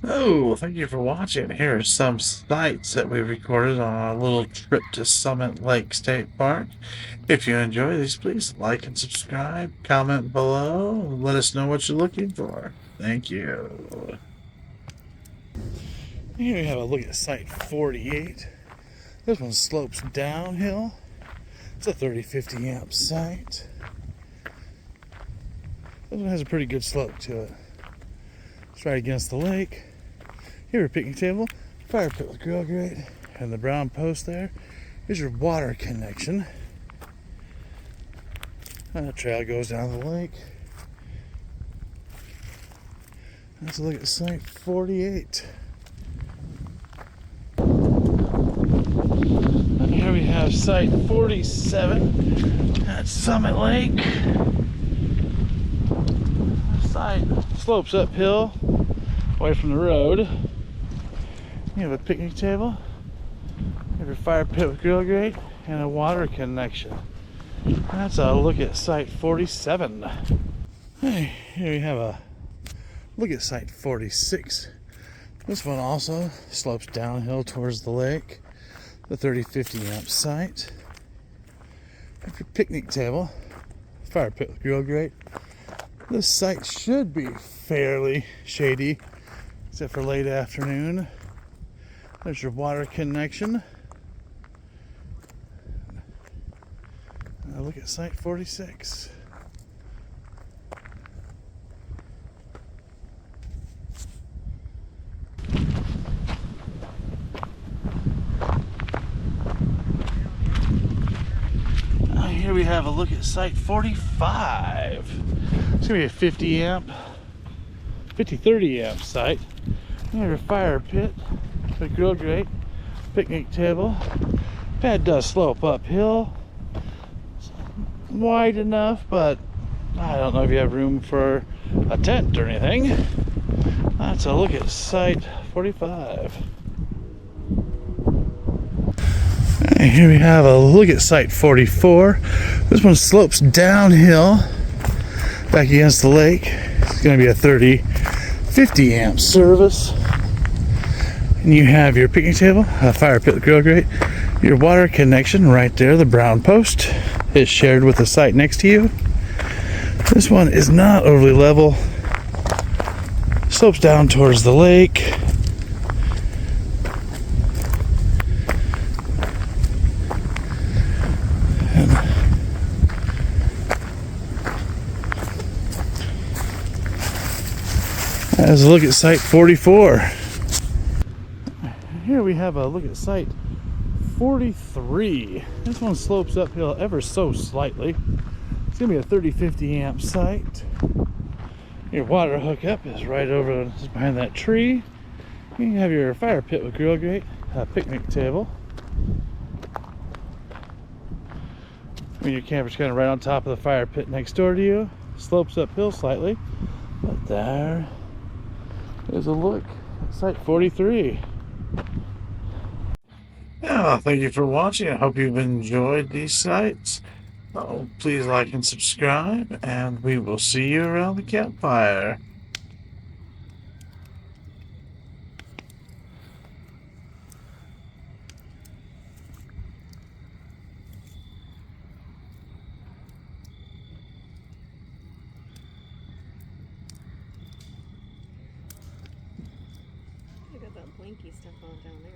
Oh, thank you for watching. Here are some sights that we recorded on our little trip to Summit Lake State Park. If you enjoy these, please like and subscribe, comment below, and let us know what you're looking for. Thank you. Here we have a look at site 48. This one slopes downhill. It's a 30-50 amp site. This one has a pretty good slope to it. It's right against the lake. Here, a picnic table, fire pit with grill grate, and the brown post there is your water connection. And the trail goes down the lake. Let's look at site 48. And here we have site 47 at Summit Lake. The site slopes uphill away from the road. You have a picnic table, you have your fire pit with grill grate, and a water connection. That's a look at site 47. Hey, here we have a look at site 46. This one also slopes downhill towards the lake, the 30-50 amp site. Have your picnic table, fire pit with grill grate. This site should be fairly shady, except for late afternoon. There's your water connection. Now look at site 46. Now here we have a look at site 45. It's gonna be a 50 amp, 30 amp site. You have your fire pit, the grill grate, picnic table. Pad does slope uphill. It's wide enough, but I don't know if you have room for a tent or anything. That's a look at site 45. And here we have a look at site 44. This one slopes downhill back against the lake. It's going to be a 30-50 amp service. And you have your picnic table, a fire pit with grill grate, your water connection right there, the brown post is shared with the site next to you. This one is not overly level, slopes down towards the lake. As a look at site 44. Here we have a look at site 43. This one slopes uphill ever so slightly. It's gonna be a 30-50 amp site. Your water hookup is right over just behind that tree. You have your fire pit with grill grate, a picnic table. Your camper's kind of right on top of the fire pit next door to you. Slopes uphill slightly, but there is a look at site 43. Yeah, thank you for watching. I hope you've enjoyed these sites. Oh, please like and subscribe, and we will see you around the campfire. I got that blanky stuff on down there.